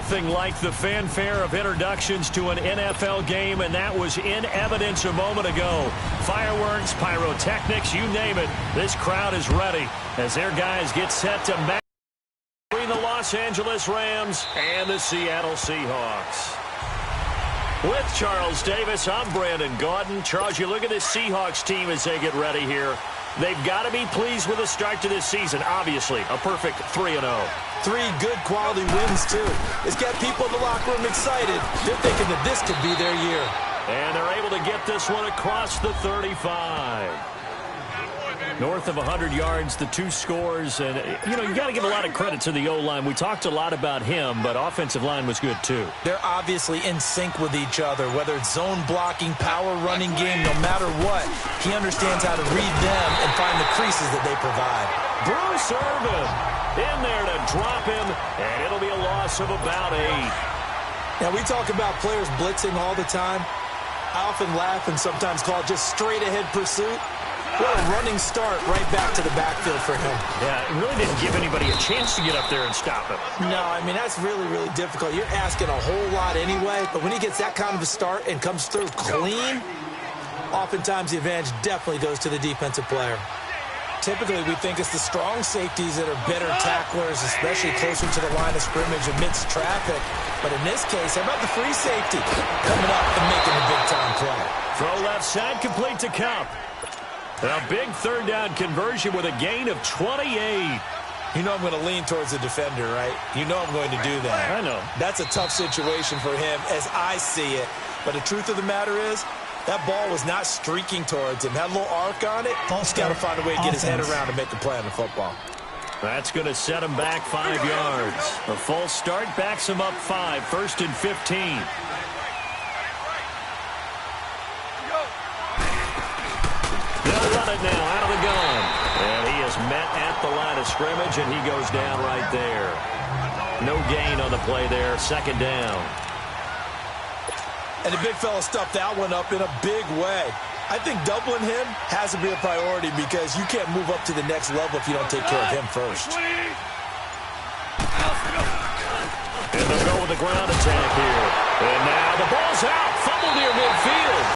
nothing like the fanfare of introductions to an NFL game, and that was in evidence a moment ago. Fireworks, pyrotechnics, you name it. This crowd is ready as their guys get set to match between the Los Angeles Rams and the Seattle Seahawks. With Charles Davis, I'm Brandon Gaudin. Charles, you look at this Seahawks team as they get ready here. They've got to be pleased with the start to this season. Obviously, a perfect 3-0. 3 good quality wins, too. It's got people in the locker room excited. They're thinking that this could be their year. And they're able to get this one across the 35. North of 100 yards, the 2 scores. And, you know, you got to give a lot of credit to the O-line. We talked a lot about him, but offensive line was good, too. They're obviously in sync with each other, whether it's zone blocking, power running game, no matter what. He understands how to read them and find the creases that they provide. Bruce Irvin in there to drop him, and it'll be a loss of about 8. Now, we talk about players blitzing all the time. I often laugh and sometimes call it just straight-ahead pursuit. What a running start right back to the backfield for him. Yeah, it really didn't give anybody a chance to get up there and stop him. No, I mean, that's really, really difficult. You're asking a whole lot anyway, but when he gets that kind of a start and comes through clean, oftentimes the advantage definitely goes to the defensive player. Typically, we think it's the strong safeties that are better tacklers, especially closer to the line of scrimmage amidst traffic. But in this case, how about the free safety coming up and making a big-time play? Throw left side, complete to Kupp. A big third down conversion with a gain of 28. You know I'm going to lean towards the defender, right? You know I'm going to do that. I know. That's a tough situation for him as I see it. But the truth of the matter is, that ball was not streaking towards him. Had a little arc on it. He's got to find a way to get his head around and make a play on the football. That's going to set him back 5 yards. A false start backs him up 5, 1st and 15. They'll run it now out of the gun. And he is met at the line of scrimmage, and he goes down right there. No gain on the play there. 2nd down. And the big fella stuffed that one up in a big way. I think doubling him has to be a priority because you can't move up to the next level if you don't take care of him first. And they'll go with the ground attack here. And now the ball's out. Fumble near midfield.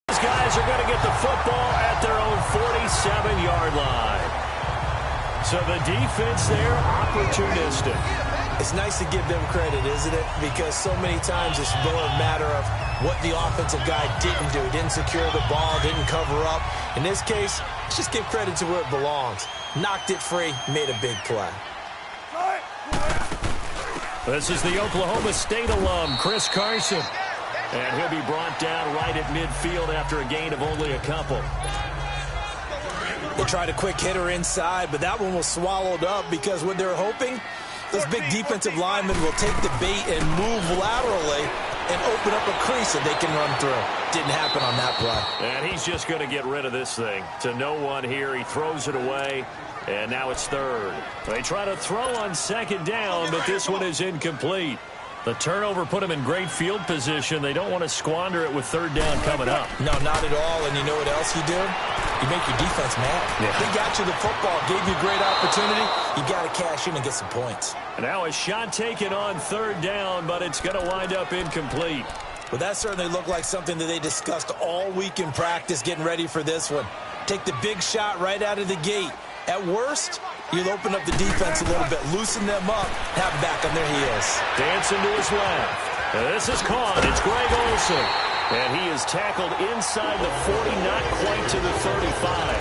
These guys are going to get the football at their own 47-yard line. So the defense there, opportunistic. It's nice to give them credit, isn't it? Because so many times it's more a matter of what the offensive guy didn't do. Didn't secure the ball, didn't cover up. In this case, let's just give credit to where it belongs. Knocked it free, made a big play. This is the Oklahoma State alum, Chris Carson. And he'll be brought down right at midfield after a gain of only a couple. They tried a quick hitter inside, but that one was swallowed up because what they're hoping, those big defensive linemen will take the bait and move laterally and open up a crease that they can run through. Didn't happen on that play. And he's just going to get rid of this thing. To no one here. He throws it away, and now it's 3rd. They try to throw on 2nd down, but this one is incomplete. The turnover put him in great field position. They don't want to squander it with 3rd down coming up. No, not at all. And you know what else you do? You make your defense mad. Yeah. They got you the football, gave you a great opportunity. You got to cash in and get some points. And now a shot taken on 3rd down, but it's going to wind up incomplete. Well, that certainly looked like something that they discussed all week in practice getting ready for this one. Take the big shot right out of the gate. At worst, you'll open up the defense a little bit, loosen them up, have them back on their heels. Dancing to his left. And this is caught. It's Greg Olsen. And he is tackled inside the 40, not quite to the 35.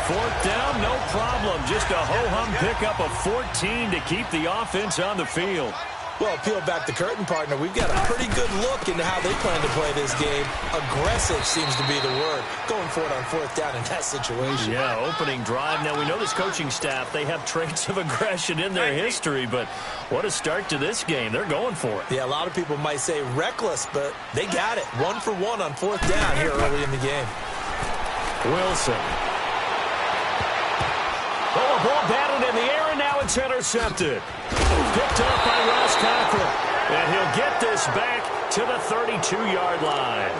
4th down, no problem. Just a ho-hum pickup of 14 to keep the offense on the field. Well, peel back the curtain, partner. We've got a pretty good look into how they plan to play this game. Aggressive seems to be the word. Going for it on 4th down in that situation. Yeah, opening drive. Now, we know this coaching staff, they have traits of aggression in their history, but what a start to this game. They're going for it. Yeah, a lot of people might say reckless, but they got it. 1 for 1 on 4th down here early in the game. Wilson. Oh, a ball batted in the air, and now it's intercepted. Picked up by Ross Cochran. And he'll get this back to the 32-yard line.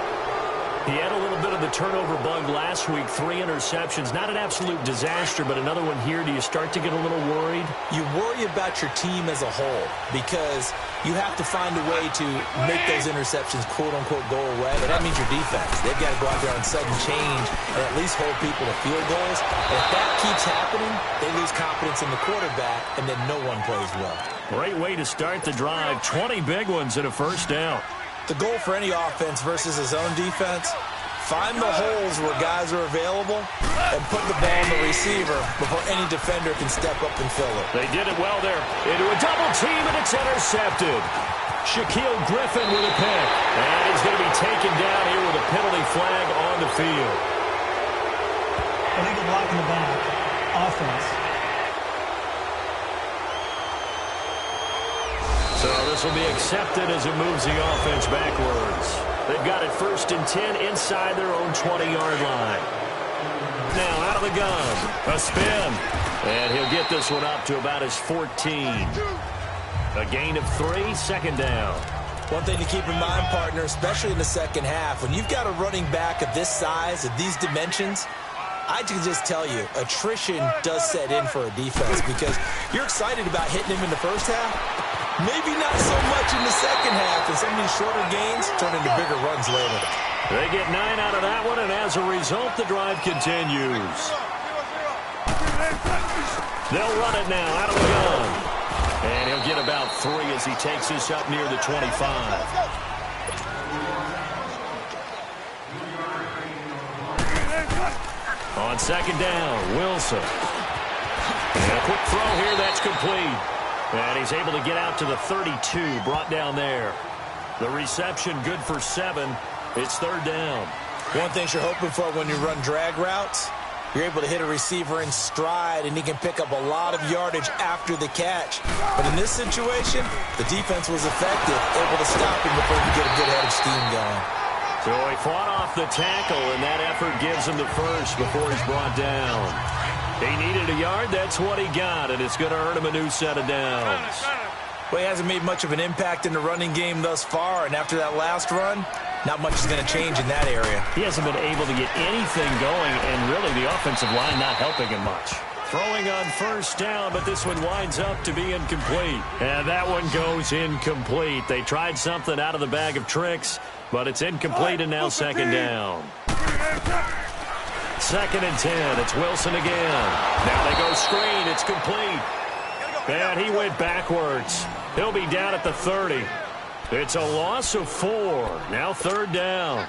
He had a little bit of the turnover bug last week, 3 interceptions. Not an absolute disaster, but another one here. Do you start to get a little worried? You worry about your team as a whole because you have to find a way to make those interceptions, quote-unquote, go away. And that means your defense. They've got to go out there on sudden change and at least hold people to field goals. And if that keeps happening, they lose confidence in the quarterback, and then no one plays well. Great way to start the drive. 20 big ones and a first down. The goal for any offense versus his own defense, find the holes where guys are available and put the ball on the receiver before any defender can step up and fill it. They did it well there. Into a double team, and it's intercepted. Shaquille Griffin with a pick. And he's going to be taken down here with a penalty flag on the field. Illegal block in the back. Offense. So this will be accepted as it moves the offense backwards. They've got it 1st and 10 inside their own 20-yard line. Now out of the gun. A spin. And he'll get this one up to about his 14. A gain of 3, second down. One thing to keep in mind, partner, especially in the second half, when you've got a running back of this size, of these dimensions, I can just tell you, attrition does set in for a defense because you're excited about hitting him in the first half. Maybe not so much in the second half, and some of these shorter gains turn into bigger runs later. They get 9 out of that one, and as a result, the drive continues. They'll run it now out of the gun. And he'll get about 3 as he takes this up near the 25. On second down, Wilson. And a quick throw here, that's complete. And he's able to get out to the 32, brought down there. The reception good for 7. It's third down. One thing you're hoping for when you run drag routes, you're able to hit a receiver in stride, and he can pick up a lot of yardage after the catch. But in this situation, the defense was effective, able to stop him before he could get a good head of steam going. So he fought off the tackle, and that effort gives him the first before he's brought down. He needed a yard. That's what he got, and it's going to earn him a new set of downs. Well, he hasn't made much of an impact in the running game thus far, and after that last run, not much is going to change in that area. He hasn't been able to get anything going, and really the offensive line not helping him much. Throwing on first down, but this one winds up to be incomplete. And that one goes incomplete. They tried something out of the bag of tricks, but it's incomplete, and now second down. 2nd and 10. It's Wilson again. Now they go screen. It's complete. And he went backwards. He'll be down at the 30. It's a loss of 4. Now third down.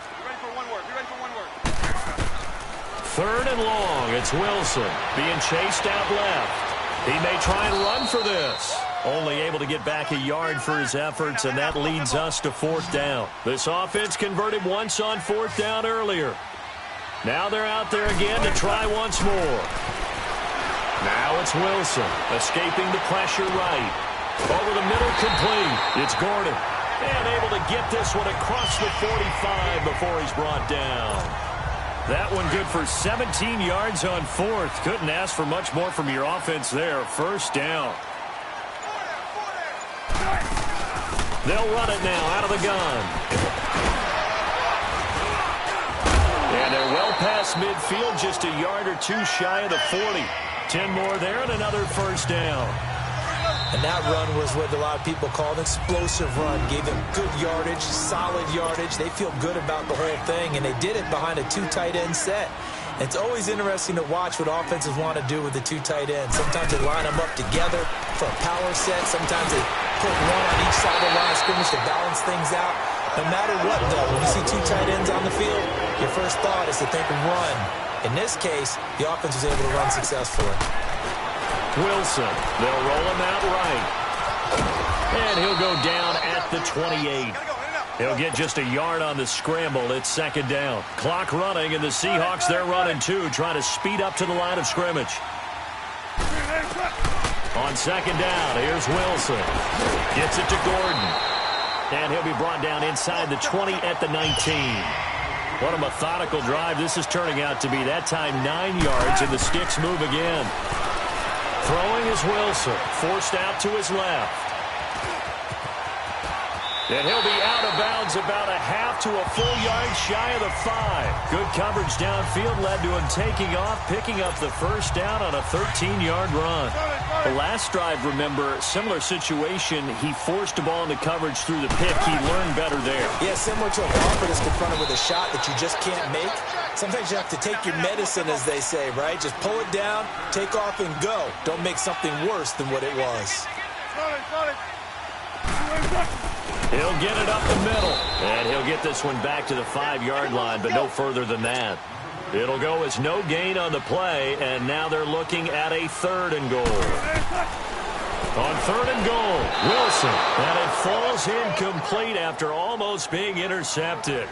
3rd and long. It's Wilson being chased out left. He may try and run for this. Only able to get back a yard for his efforts, and that leads us to 4th down. This offense converted once on 4th down earlier. Now they're out there again to try once more. Now it's Wilson escaping the pressure right. Over the middle, complete. It's Gordon. And able to get this one across the 45 before he's brought down. That one good for 17 yards on 4th. Couldn't ask for much more from your offense there. First down. They'll run it now out of the gun. And they're well past midfield, just a yard or 2 shy of the 40. 10 more there and another first down. And that run was what a lot of people call an explosive run. Gave them good yardage, solid yardage. They feel good about the whole thing, and they did it behind a 2 tight end set. And it's always interesting to watch what offenses want to do with the 2 tight ends. Sometimes they line them up together for a power set. Sometimes they put one on each side of the line of scrimmage to balance things out. No matter what, though, when you see 2 tight ends on the field, your first thought is to think run. In this case, the offense was able to run successfully. Wilson, they'll roll him out right. And he'll go down at the 28. He'll get just a yard on the scramble. It's second down. Clock running, and the Seahawks, they're running too, trying to speed up to the line of scrimmage. On second down, here's Wilson. Gets it to Gordon. And he'll be brought down inside the 20 at the 19. What a methodical drive this is turning out to be. That time 9 yards, and the sticks move again. Throwing is Wilson, forced out to his left. And he'll be out of bounds about a half to a full yard shy of the 5. Good coverage downfield led to him taking off, picking up the first down on a 13-yard run. The last drive, remember, similar situation. He forced the ball into coverage through the pick. He learned better there. Yeah, similar to a golfer that's confronted with a shot that you just can't make. Sometimes you have to take your medicine, as they say, right? Just pull it down, take off, and go. Don't make something worse than what it was. He'll get it up the middle, and he'll get this one back to the 5-yard line, but no further than that. It'll go as no gain on the play, and now they're looking at a 3rd and goal. On 3rd and goal, Wilson, and it falls incomplete after almost being intercepted.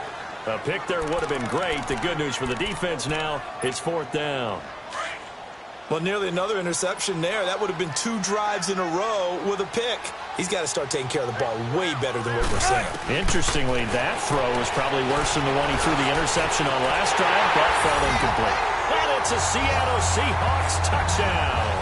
A pick there would have been great. The good news for the defense now, it's 4th down. Well, nearly another interception there. That would have been 2 drives in a row with a pick. He's got to start taking care of the ball way better than what we're saying. Interestingly, that throw was probably worse than the one he threw the interception on last drive. That fell incomplete. And it's a Seattle Seahawks touchdown.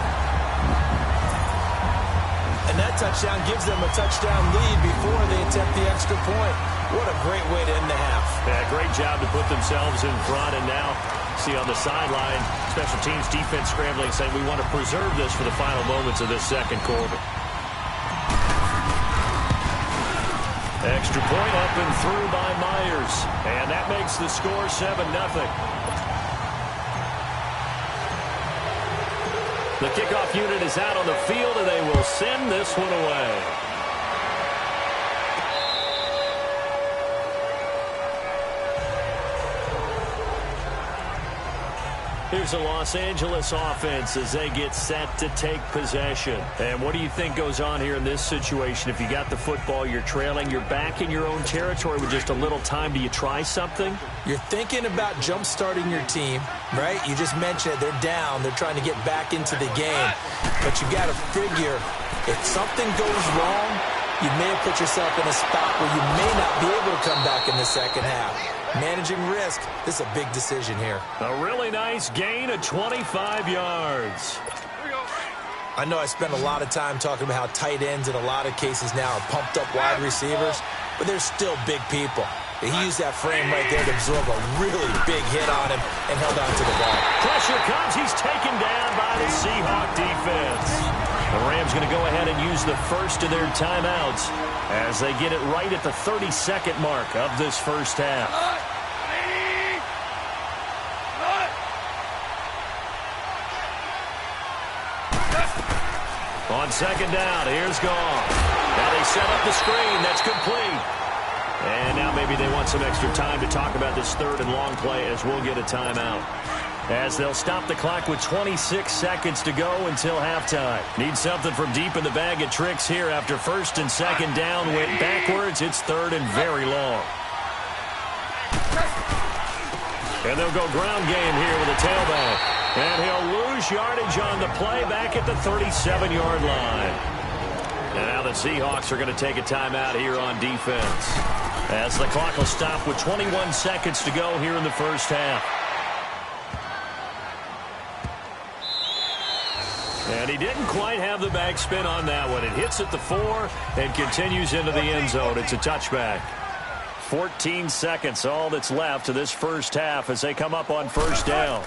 And that touchdown gives them a touchdown lead before they attempt the extra point. What a great way to end the half. Yeah, great job to put themselves in front. And now, see on the sideline, special teams defense scrambling, saying we want to preserve this for the final moments of this second quarter. Extra point up and through by Myers. And that makes the score 7-0. The kickoff unit is out on the field, and they will send this one away. Here's a Los Angeles offense as they get set to take possession. And what do you think goes on here in this situation? If you got the football, you're trailing, you're back in your own territory with just a little time. Do you try something? You're thinking about jump-starting your team, right? You just mentioned it. They're down. They're trying to get back into the game. But you got to figure, if something goes wrong, you may have put yourself in a spot where you may not be able to come back in the second half. Managing risk, this is a big decision here. A really nice gain of 25 yards. I know I spent a lot of time talking about how tight ends in a lot of cases now are pumped up wide receivers, but they're still big people. He used that frame right there to absorb a really big hit on him and held on to the ball. Pressure comes. He's taken down by the Seahawk defense. The Rams going to go ahead and use the first of their timeouts as they get it right at the 32nd mark of this first half. On second down, here's Goff. Now they set up the screen. That's complete. And now maybe they want some extra time to talk about this 3rd and long play as we'll get a timeout. As they'll stop the clock with 26 seconds to go until halftime. Need something from deep in the bag of tricks here after 1st and 2nd down went backwards. It's 3rd and very long. And they'll go ground game here with a tailback. And he'll lose yardage on the play back at the 37-yard line. And now the Seahawks are going to take a timeout here on defense, as the clock will stop with 21 seconds to go here in the first half. And he didn't quite have the backspin on that one. It hits at the 4 and continues into the end zone. It's a touchback. 14 seconds, all that's left to this first half as they come up on first down.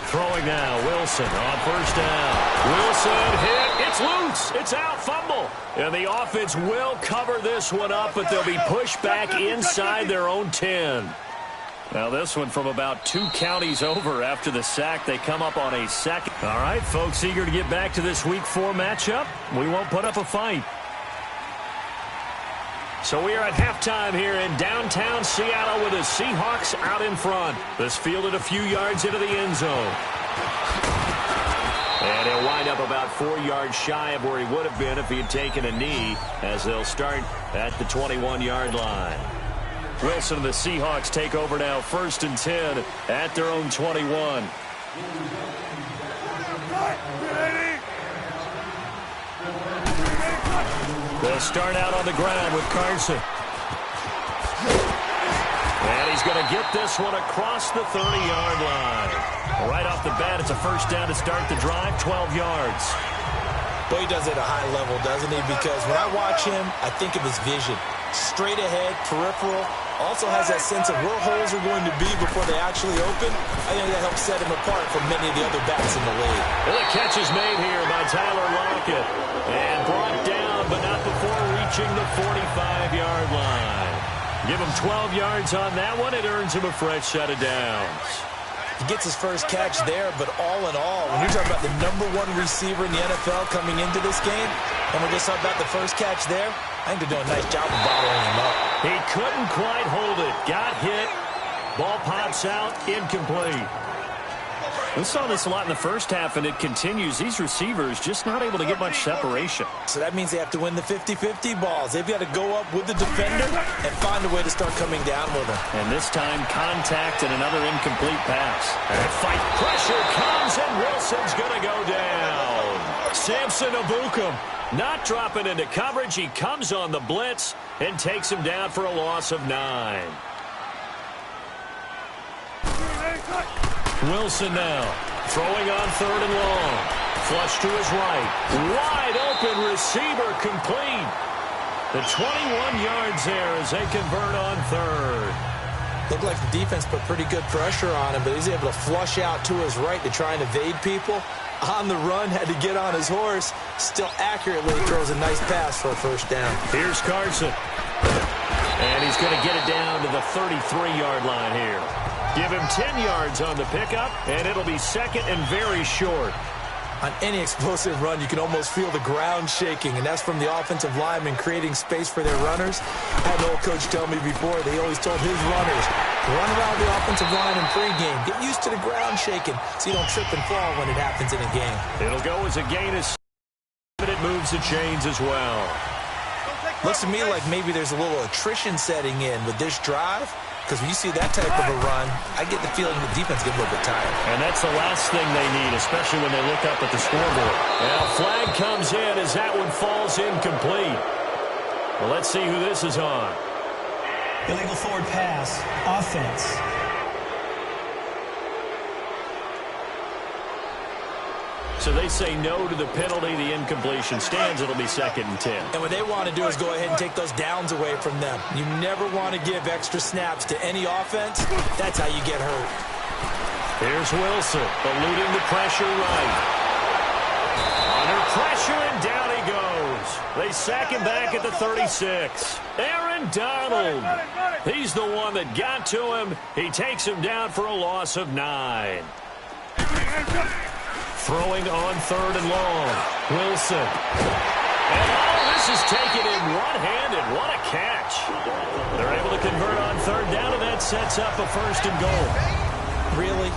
Throwing now, Wilson on first down. Wilson hit. It's loose. It's out. Fumble. And the offense will cover this one up, but they'll be pushed back inside their own 10. Now this one from about 2 counties over after the sack. They come up on a second. All right, folks, eager to get back to this Week 4 matchup. We won't put up a fight. So we are at halftime here in downtown Seattle with the Seahawks out in front. This fielded a few yards into the end zone. And he'll wind up about 4 yards shy of where he would have been if he had taken a knee, as they'll start at the 21-yard line. Wilson and the Seahawks take over now, 1st and 10 at their own 21. They'll start out on the ground with Carson. And he's going to get this one across the 30-yard line. Right off the bat, it's a first down to start the drive, 12 yards. Well, he does it at a high level, doesn't he? Because when I watch him, I think of his vision. Straight ahead, peripheral. Also has that sense of where holes are going to be before they actually open. I think that helps set him apart from many of the other backs in the league. And the catch is made here by Tyler Lockett. And brought down, but not before reaching the 45-yard line. Give him 12 yards on that one. It earns him a fresh set of downs. He gets his first catch there, but all in all, when you're talking about the #1 receiver in the NFL coming into this game, and we're just talking about the first catch there, I think they're doing a nice job of bottling him up. He couldn't quite hold it. Got hit. Ball pops out. Incomplete. We saw this a lot in the first half, and it continues. These receivers just not able to get much separation. So that means they have to win the 50-50 balls. They've got to go up with the defender and find a way to start coming down with him. And this time, contact and another incomplete pass. And fight pressure comes, and Wilson's going to go down. Samson Ebukam not dropping into coverage. He comes on the blitz and takes him down for a loss of 9. Wilson now throwing on 3rd and long. Flush to his right. Wide open receiver complete. The 21 yards there as they convert on 3rd. Looked like the defense put pretty good pressure on him, but he's able to flush out to his right to try and evade people. On the run, had to get on his horse. Still accurately throws a nice pass for a first down. Here's Carson. And he's going to get it down to the 33-yard line here. Give him 10 yards on the pickup, and it'll be 2nd and very short. On any explosive run, you can almost feel the ground shaking, and that's from the offensive linemen creating space for their runners. I had an old coach tell me before, they always told his runners, run around the offensive line in pregame. Get used to the ground shaking so you don't trip and fall when it happens in a game. It'll go as a gain of 7, but it moves the chains as well. Looks to me like maybe there's a little attrition setting in with this drive. Because when you see that type of a run, I get the feeling the defense gets a little bit tired. And that's the last thing they need, especially when they look up at the scoreboard. Now, flag comes in as that one falls incomplete. Well, let's see who this is on. Illegal forward pass. Offense. So they say no to the penalty. The incompletion stands. It'll be 2nd and 10. And what they want to do is go ahead and take those downs away from them. You never want to give extra snaps to any offense. That's how you get hurt. Here's Wilson, eluding the pressure right. Under pressure, and down he goes. They sack him back at the 36. Aaron Donald. He's the one that got to him. He takes him down for a loss of 9. Throwing on 3rd and long. Wilson. And this is taken in one-handed. What a catch. They're able to convert on 3rd down, and that sets up a 1st and goal. Really?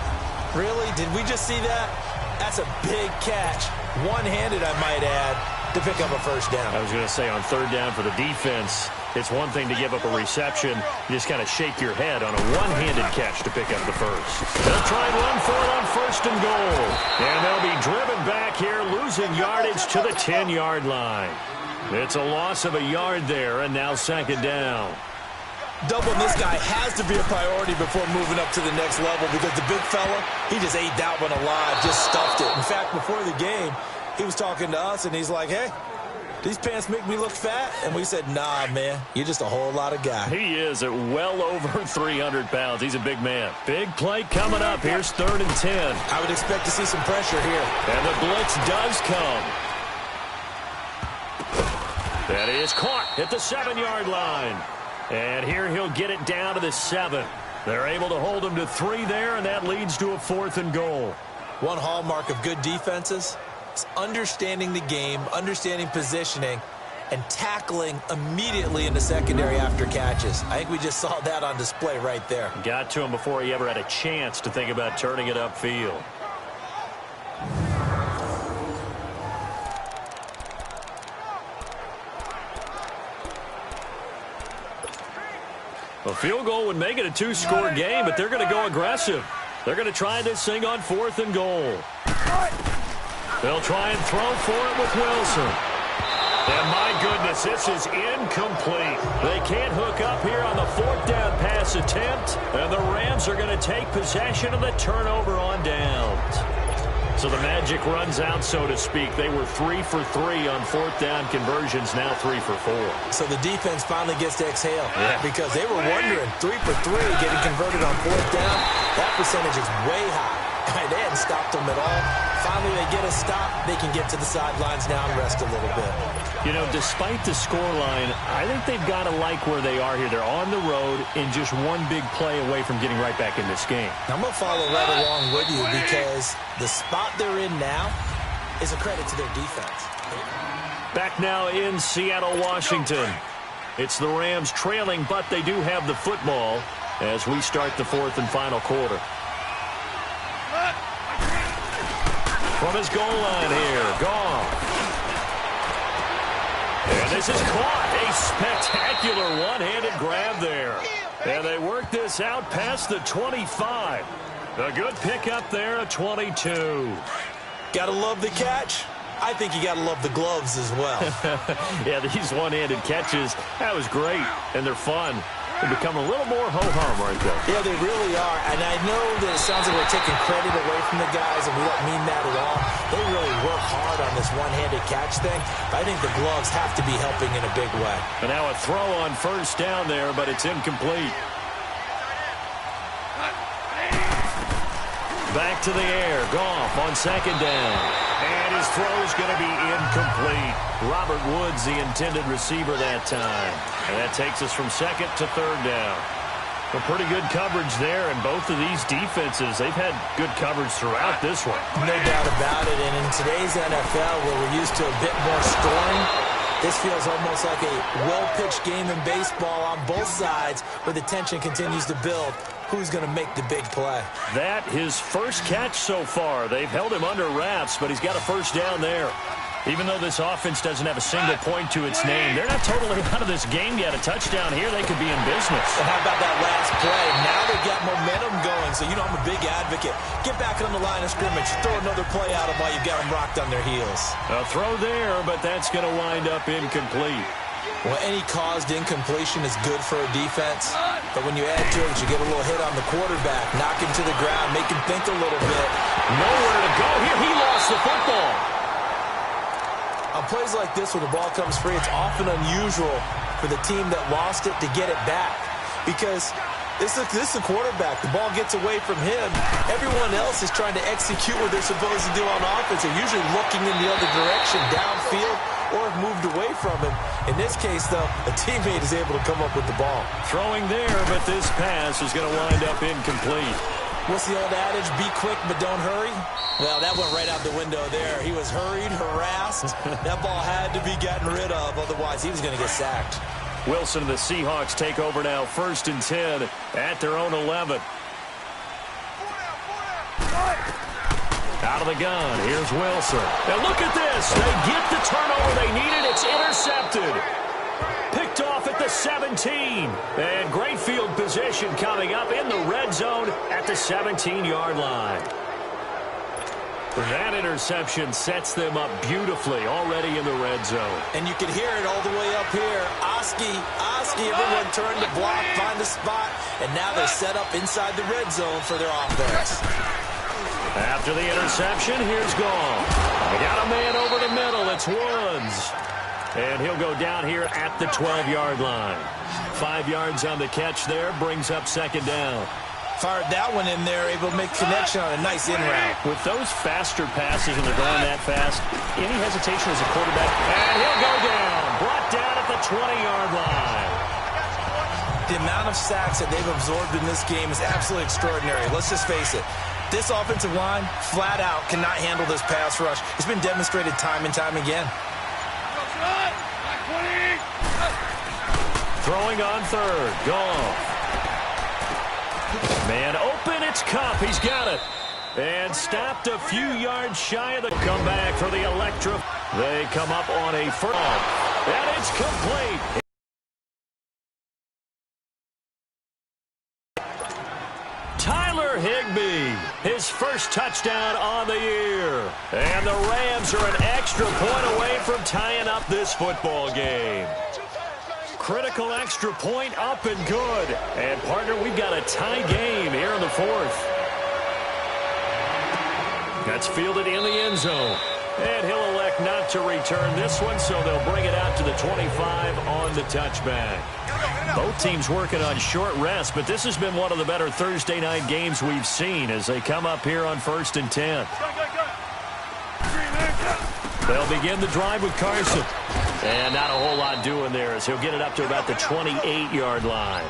Really? Did we just see that? That's a big catch. One-handed, I might add, to pick up a 1st down. I was going to say on 3rd down for the defense, it's one thing to give up a reception. You just kind of shake your head on a one-handed catch to pick up the 1st. They'll try and run for it on 1st and goal. And they'll be driven back here, losing yardage to the 10-yard line. It's a loss of a yard there, and now 2nd down. Doubling this guy has to be a priority before moving up to the next level because the big fella, he just ate that one alive, just stuffed it. In fact, before the game, he was talking to us, and he's like, hey, these pants make me look fat? And we said, nah, man, you're just a whole lot of guy. He is at well over 300 pounds. He's a big man. Big play coming up. Here's 3rd and 10. I would expect to see some pressure here. And the blitz does come. That is caught at the 7-yard line. And here he'll get it down to the 7. They're able to hold him to 3 there, and that leads to a 4th and goal. One hallmark of good defenses is understanding the game, understanding positioning, and tackling immediately in the secondary after catches. I think we just saw that on display right there. Got to him before he ever had a chance to think about turning it upfield. A field goal would make it a 2-score game, but they're going to go aggressive. They're going to try this thing on 4th and goal. They'll try and throw for it with Wilson. And my goodness, this is incomplete. They can't hook up here on the 4th down pass attempt, and the Rams are going to take possession of the turnover on downs. So the magic runs out, so to speak. They were 3 for 3 on fourth down conversions, now 3 for 4. So the defense finally gets to exhale because they were wondering, 3 for 3 getting converted on fourth down. That percentage is way high. They hadn't stopped them at all. Finally, they get a stop. They can get to the sidelines now and rest a little bit. You know, despite the scoreline, I think they've got to like where they are here. They're on the road and just one big play away from getting right back in this game. I'm going to follow right along with you because the spot they're in now is a credit to their defense. Back now in Seattle, Washington. It's the Rams trailing, but they do have the football as we start the fourth and final quarter. From his goal line here, Goff. And this is caught. A spectacular one-handed grab there. And they work this out past the 25. A good pickup there at 22. Gotta love the catch. I think you gotta love the gloves as well. Yeah, these one-handed catches, that was great. And they're fun. They become a little more ho-hum right there. Yeah, they really are. And I know that it sounds like we're taking credit away from the guys, and we don't mean that at all. They really work hard on this one-handed catch thing. But I think the gloves have to be helping in a big way. And now a throw on first down there, but it's incomplete. Back to the air. Goff on second down. And his throw's going to be incomplete. Robert Woods, the intended receiver that time. And that takes us from second to third down. A pretty good coverage there, and both of these defenses, they've had good coverage throughout this one. No doubt about it. And in today's NFL, where we're used to a bit more scoring, this feels almost like a well-pitched game in baseball on both sides where the tension continues to build. Who's going to make the big play? That his first catch so far. They've held him under wraps, but he's got a first down there. Even though this offense doesn't have a single point to its name, they're not totally out of this game yet. A touchdown here, they could be in business. And how about that last play? Now they've got momentum going, so you know I'm a big advocate. Get back on the line of scrimmage. Throw another play at them while you've got them rocked on their heels. A throw there, but that's going to wind up incomplete. Well, any caused incompletion is good for a defense. But when you add to it, you get a little hit on the quarterback, knock him to the ground, make him think a little bit. Nowhere to go here. He lost the football. On plays like this where the ball comes free, it's often unusual for the team that lost it to get it back. Because this is a quarterback. The ball gets away from him. Everyone else is trying to execute what they're supposed to do on offense. They're usually looking in the other direction, downfield, or have moved away from him. In this case, though, a teammate is able to come up with the ball. Throwing there, but this pass is going to wind up incomplete. What's the old adage? Be quick, but don't hurry? Well, that went right out the window there. He was hurried, harassed. That ball had to be gotten rid of, otherwise he was going to get sacked. Wilson and the Seahawks take over now, 1st and 10 at their own 11. Out of the gun, here's Wilson. Now look at this. They get the turnover they needed. It's intercepted. Picked off at the 17. And great field position coming up in the red zone at the 17-yard line. That interception sets them up beautifully already in the red zone. And you can hear it all the way up here. Oski, everyone turned to block, find a spot, and now they're set up inside the red zone for their offense. After the interception, here's Goff. They got a man over the middle. It's Woods. And he'll go down here at the 12-yard line. 5 yards on the catch there, brings up second down. Fired that one in there, able to make connection on a nice in route. With those faster passes and they're going that fast, any hesitation as a quarterback, and he'll go down. Brought down at the 20-yard line. The amount of sacks that they've absorbed in this game is absolutely extraordinary. Let's just face it. This offensive line, flat out, cannot handle this pass rush. It's been demonstrated time and time again. Throwing on third. Goff. Man open, it's Kupp. He's got it. And stopped a few yards shy of the comeback for the Electra. They come up on a first. And it's complete. Tyler Higbee, his first touchdown on the year. And the Rams are an extra point away from tying up this football game. Critical extra point up and good. And, partner, we've got a tie game here in the fourth. That's fielded in the end zone. And he'll elect not to return this one, so they'll bring it out to the 25 on the touchback. Both teams working on short rest, but this has been one of the better Thursday night games we've seen as they come up here on 1st and 10. They'll begin the drive with Carson. And not a whole lot doing there as he'll get it up to about the 28-yard line.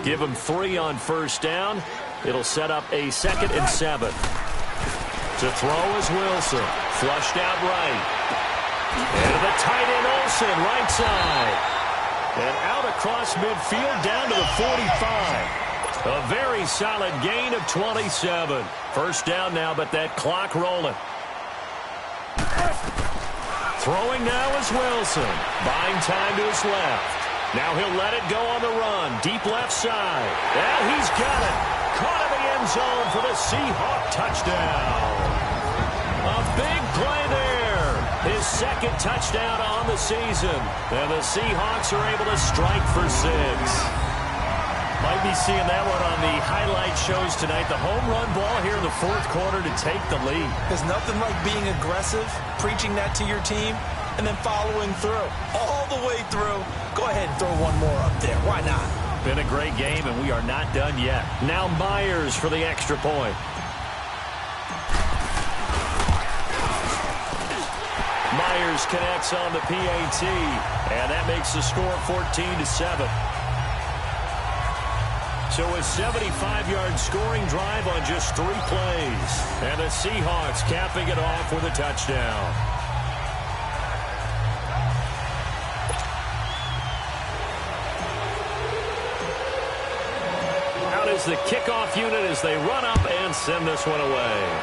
Give him 3 on 1st down. It'll set up a 2nd and 7. To throw is Wilson. Flushed out right. And the tight end Olsen, right side. And out across midfield down to the 45. A very solid gain of 27. 1st down now, but that clock rolling. Throwing now is Wilson. Buying time to his left. Now he'll let it go on the run. Deep left side. And he's got it. Caught in the end zone for the Seahawk touchdown. A big play there. His 2nd touchdown on the season. And the Seahawks are able to strike for 6. Might be seeing that one on the highlight shows tonight. The home run ball here in the 4th quarter to take the lead. There's nothing like being aggressive, preaching that to your team, and then following through. All the way through. Go ahead and throw one more up there. Why not? Been a great game, and we are not done yet. Now Myers for the extra point. Myers connects on the PAT, and that makes the score 14-7. So a 75-yard scoring drive on just 3 plays. And the Seahawks capping it off with a touchdown. Out is the kickoff unit as they run up and send this one away.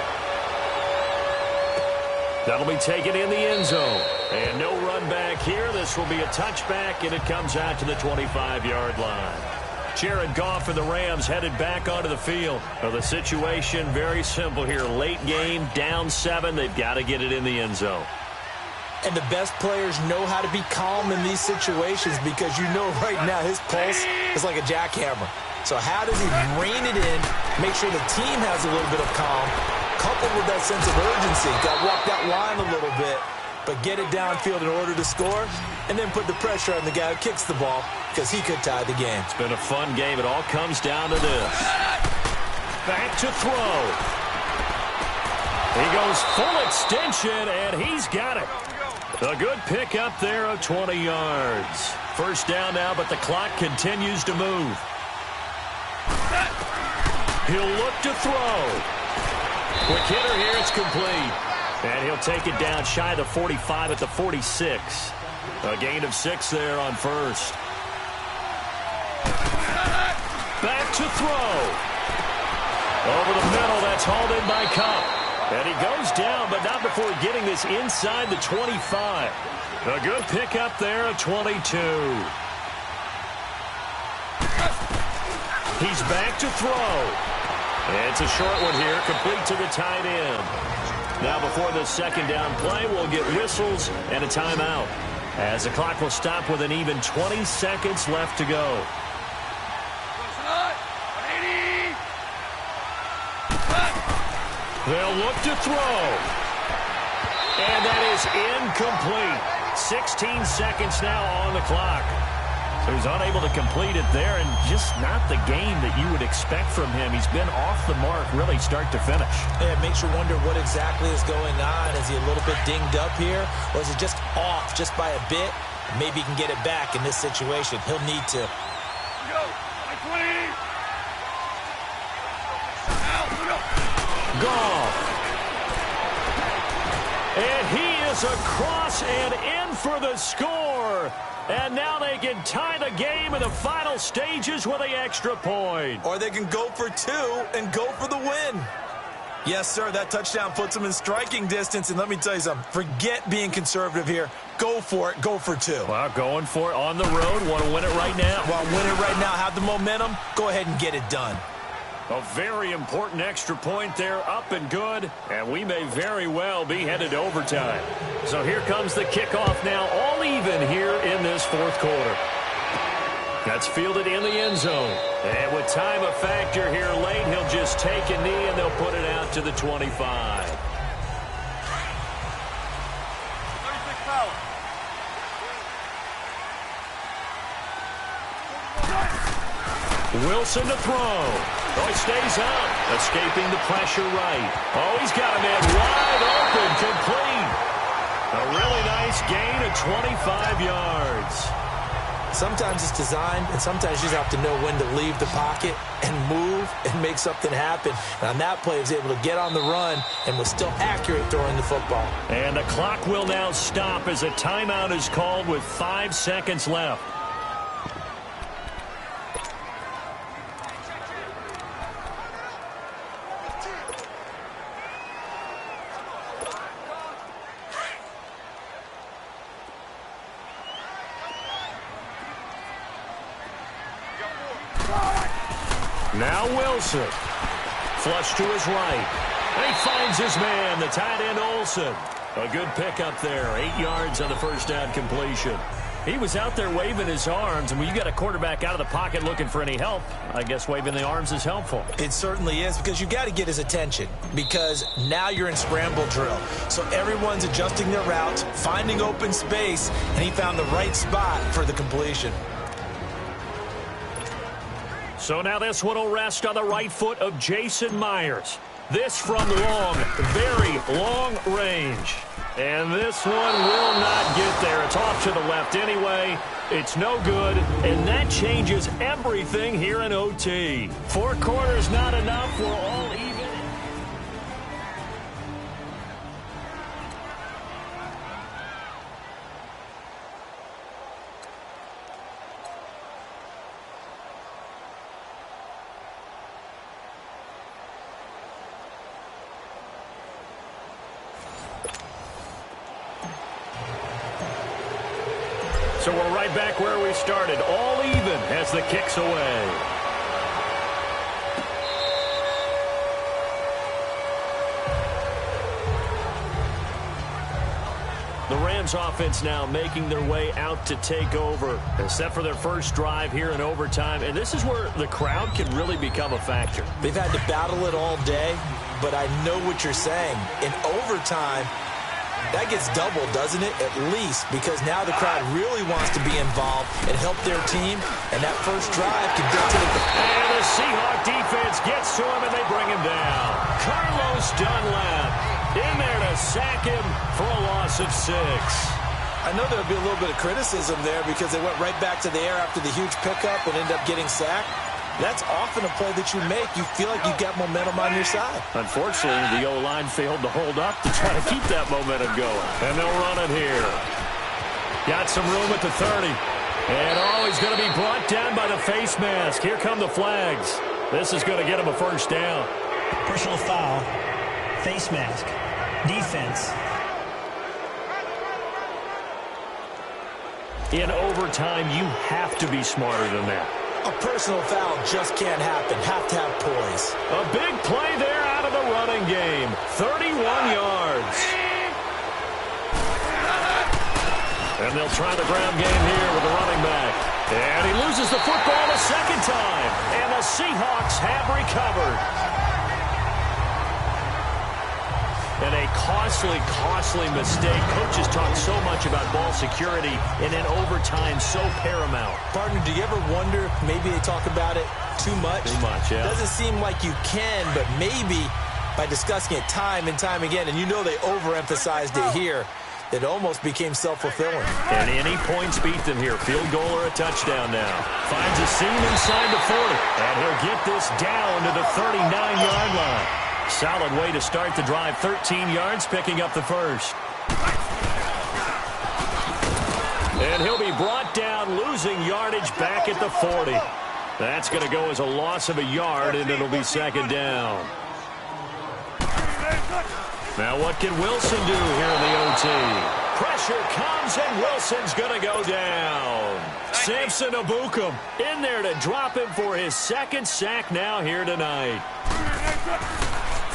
That'll be taken in the end zone. And no run back here. This will be a touchback, and it comes out to the 25-yard line. Jared Goff and the Rams headed back onto the field. Well, the situation very simple here. Late game, down 7. They've got to get it in the end zone. And the best players know how to be calm in these situations because you know right now his pulse is like a jackhammer. So how does he rein it in, make sure the team has a little bit of calm, coupled with that sense of urgency. Got to walk that line a little bit, but get it downfield in order to score, and then put the pressure on the guy who kicks the ball because he could tie the game. It's been a fun game. It all comes down to this. Back to throw. He goes full extension, and he's got it. A good pick up there of 20 yards. 1st down now, but the clock continues to move. He'll look to throw. Quick hitter here, it's complete. And he'll take it down shy of the 45 at the 46. A gain of 6 there on 1st. Back to throw. Over the middle, that's hauled in by Kupp. And he goes down, but not before getting this inside the 25. A good pickup there of 22. He's back to throw. It's a short one here, complete to the tight end. Now before the 2nd down play, we'll get whistles and a timeout, as the clock will stop with an even 20 seconds left to go. They'll look to throw. And that is incomplete. 16 seconds now on the clock. So he's unable to complete it there, and just not the game that you would expect from him. He's been off the mark really start to finish. Yeah, it makes you wonder what exactly is going on. Is he a little bit dinged up here, or is it just off just by a bit? Maybe he can get it back in this situation. He'll need to. Goff. And he is across and in for the score. And now they can tie the game in the final stages with the extra point. Or they can go for 2 and go for the win. Yes, sir, that touchdown puts them in striking distance. And let me tell you something, forget being conservative here. Go for it, go for 2. Well, going for it on the road. Want to win it right now. Want to win it right now, have the momentum, go ahead and get it done. A very important extra point there, up and good, and we may very well be headed to overtime. So here comes the kickoff now, all even here in this 4th quarter. That's fielded in the end zone. And with time a factor here late, he'll just take a knee and they'll put it out to the 25. Wilson to throw. Oh, he stays up, escaping the pressure right. Oh, he's got a man wide open, complete. A really nice gain of 25 yards. Sometimes it's designed, and sometimes you just have to know when to leave the pocket and move and make something happen. And on that play, he was able to get on the run and was still accurate throwing the football. And the clock will now stop as a timeout is called with 5 seconds left. Now Wilson. Flush to his right. And he finds his man, the tight end Olsen. A good pickup there. 8 yards on the first down completion. He was out there waving his arms, and when you got a quarterback out of the pocket looking for any help, I guess waving the arms is helpful. It certainly is, because you got to get his attention, because now you're in scramble drill. So everyone's adjusting their routes, finding open space, and he found the right spot for the completion. So now this one will rest on the right foot of Jason Myers. This from long, very long range. And this one will not get there. It's off to the left anyway. It's no good, and that changes everything here in OT. 4 quarters not enough. We're all even. So we're right back where we started, all even as the kick's away. The Rams offense now making their way out to take over. They're set for their first drive here in overtime, and this is where the crowd can really become a factor. They've had to battle it all day, but I know what you're saying. In overtime, that gets doubled, doesn't it? At least, because now the crowd really wants to be involved and help their team, and that first drive can dictate the... And the Seahawk defense gets to him, and they bring him down. Carlos Dunlap in there to sack him for a loss of 6. I know there would be a little bit of criticism there because they went right back to the air after the huge pickup and ended up getting sacked. That's often a play that you make. You feel like you've got momentum on your side. Unfortunately, the O-line failed to hold up to try to keep that momentum going. And they'll run it here. Got some room at the 30. And oh, he's going to be brought down by the face mask. Here come the flags. This is going to get him a first down. Personal foul. Face mask. Defense. In overtime, you have to be smarter than that. A personal foul just can't happen. Have to have poise. A big play there out of the running game. 31 yards. And they'll try the ground game here with the running back. And he loses the football a second time. And the Seahawks have recovered. And a costly mistake. Coaches talk so much about ball security, and in overtime, so paramount. Partner, do you ever wonder, maybe they talk about it too much? Too much, yeah. Doesn't seem like you can, but maybe by discussing it time and time again, and you know they overemphasized it here, it almost became self-fulfilling. And any points beat them here. Field goal or a touchdown now. Finds a seam inside the 40. And he'll get this down to the 39-yard line. Solid way to start the drive. 13 yards, picking up the first. And he'll be brought down, losing yardage back at the 40. That's going to go as a loss of a yard, and it'll be second down. Now what can Wilson do here in the OT? Pressure comes, and Wilson's going to go down. Samson Ebukam in there to drop him for his second sack now here tonight.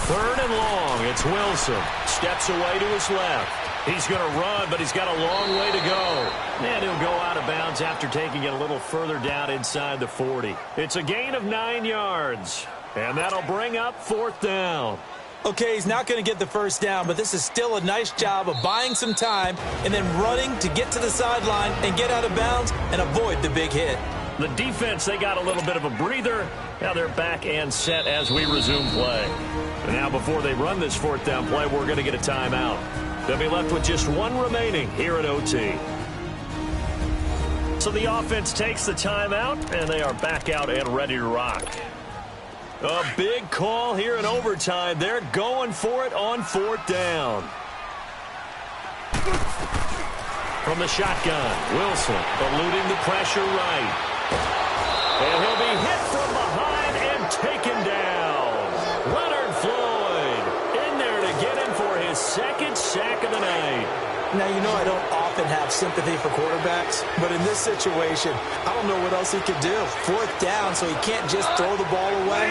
3rd and long. It's Wilson. Steps away to his left. He's going to run, but he's got a long way to go. And he'll go out of bounds after taking it a little further down inside the 40. It's a gain of 9 yards. And that'll bring up 4th down. Okay, he's not going to get the first down, but this is still a nice job of buying some time and then running to get to the sideline and get out of bounds and avoid the big hit. The defense, they got a little bit of a breather. Now they're back and set as we resume play. And now before they run this fourth down play, we're going to get a timeout. They'll be left with just one remaining here at OT. So the offense takes the timeout, and they are back out and ready to rock. A big call here in overtime. They're going for it on fourth down. From the shotgun, Wilson eluding the pressure right. And he'll be hit from behind and taken down. Leonard Floyd in there to get him for his second sack of the night. Now, you know I don't often have sympathy for quarterbacks, but in this situation, I don't know what else he could do. Fourth down, so he can't just throw the ball away.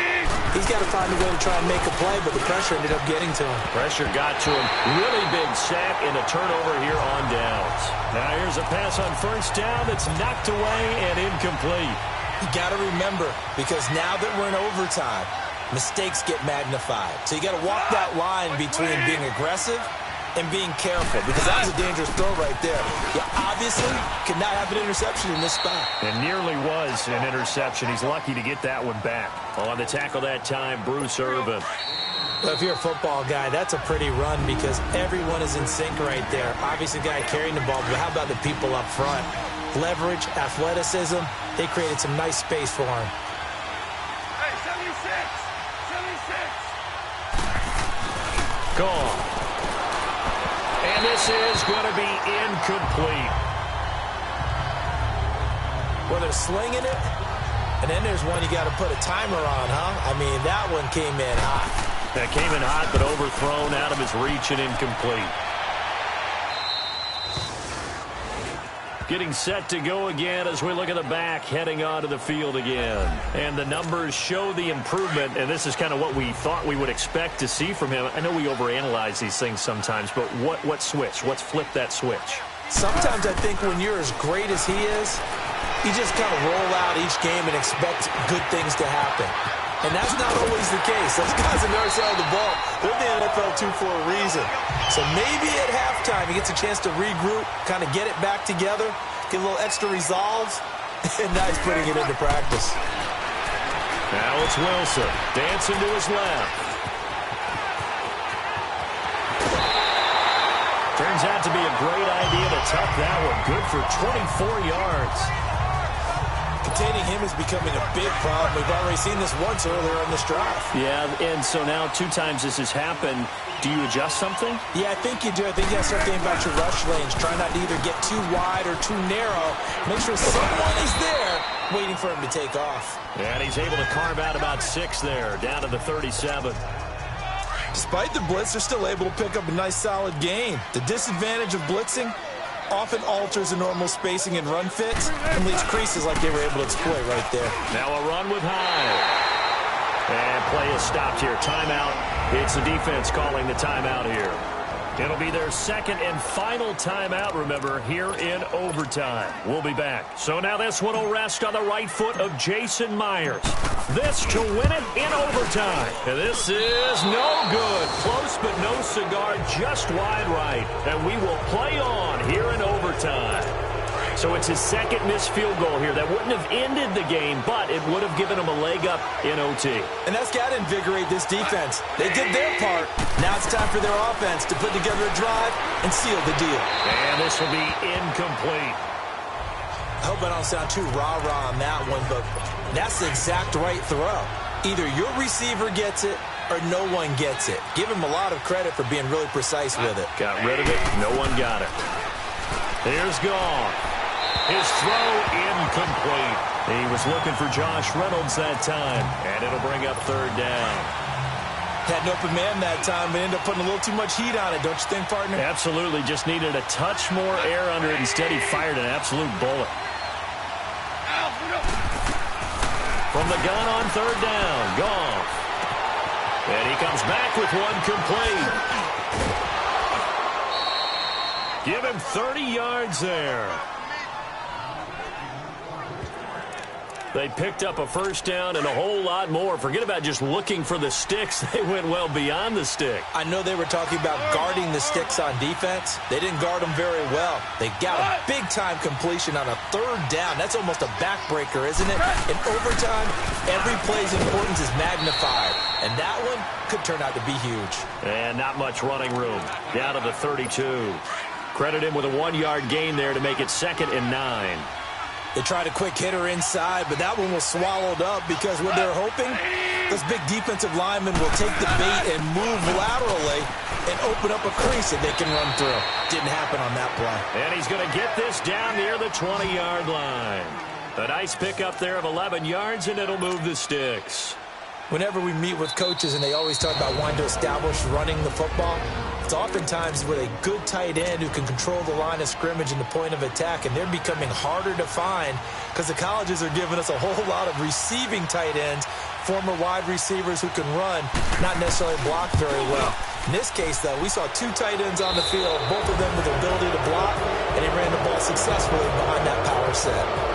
He's got to find a way to try and make a play, but the pressure ended up getting to him. Pressure got to him. Really big sack and a turnover here on downs. Now here's a pass on first down that's knocked away and incomplete. You got to remember, because now that we're in overtime, mistakes get magnified. So you got to walk that line between being aggressive and being careful, because that was a dangerous throw right there. You obviously could not have an interception in this spot. And nearly was an interception. He's lucky to get that one back. On the tackle that time, Bruce Irvin. Well, if you're a football guy, that's a pretty run because everyone is in sync right there. Obviously, the guy carrying the ball, but how about the people up front? Leverage, athleticism, they created some nice space for him. Hey, 76! Gone. And this is going to be incomplete. Well, they're slinging it, and then there's one you got to put a timer on, huh? I mean, that one came in hot. That came in hot, but overthrown out of his reach and incomplete. Getting set to go again as we look at the back, heading onto the field again. And the numbers show the improvement, and this is kind of what we thought we would expect to see from him. I know we overanalyze these things sometimes, but what switch? What's flipped that switch? Sometimes I think when you're as great as he is, you just kind of roll out each game and expect good things to happen. And that's not always the case. Those guys on the other side of the ball, they're in the NFL too for a reason. So maybe at halftime he gets a chance to regroup, kind of get it back together, get a little extra resolve, and now he's putting it into practice. Now it's Wilson dancing to his left. Turns out to be a great idea to tuck that one. Good for 24 yards. Containing him is becoming a big problem. We've already seen this once earlier on this drive. Yeah, and so now 2 times this has happened. Do you adjust something? Yeah, I think you do. I think you got to start thinking about your rush lanes. Try not to either get too wide or too narrow. Make sure someone is there waiting for him to take off. And he's able to carve out about 6 there, down to the 37. Despite the blitz, they're still able to pick up a nice solid gain. The disadvantage of blitzing often alters the normal spacing and run fits and leaves creases like they were able to exploit right there. Now a run with Hyde. And play is stopped here. Timeout. It's the defense calling the timeout here. It'll be their second and final timeout, remember, here in overtime. We'll be back. So now this one will rest on the right foot of Jason Myers. This to win it in overtime. And this is no good. Close but no cigar, just wide right. And we will play on here in overtime. So it's his second missed field goal here. That wouldn't have ended the game, but it would have given him a leg up in OT. And that's got to invigorate this defense. They did their part. Now it's time for their offense to put together a drive and seal the deal. And this will be incomplete. I hope I don't sound too rah-rah on that one, but that's the exact right throw. Either your receiver gets it or no one gets it. Give him a lot of credit for being really precise with it. Got rid of it. No one got it. Here's Gone. His throw incomplete. He was looking for Josh Reynolds that time, and it'll bring up third down. Had an open man that time, but ended up putting a little too much heat on it, don't you think, partner? Absolutely. Just needed a touch more air under it. Instead, he fired an absolute bullet. From the gun on third down, Goff. And he comes back with one complete. Give him 30 yards there. They picked up a first down and a whole lot more. Forget about just looking for the sticks. They went well beyond the stick. I know they were talking about guarding the sticks on defense. They didn't guard them very well. They got a big-time completion on a third down. That's almost a backbreaker, isn't it? In overtime, every play's importance is magnified. And that one could turn out to be huge. And not much running room. Down to the 32. Credit him with a 1-yard gain there to make it 2nd and 9. They tried a quick hitter inside, but that one was swallowed up because what they're hoping, those big defensive linemen will take the bait and move laterally and open up a crease that they can run through. Didn't happen on that play. And he's going to get this down near the 20-yard line. A nice pickup there of 11 yards, and it'll move the sticks. Whenever we meet with coaches and they always talk about wanting to establish running the football, it's oftentimes with a good tight end who can control the line of scrimmage and the point of attack, and they're becoming harder to find because the colleges are giving us a whole lot of receiving tight ends, former wide receivers who can run, not necessarily block very well. In this case, though, we saw 2 tight ends on the field, both of them with the ability to block, and he ran the ball successfully behind that power set.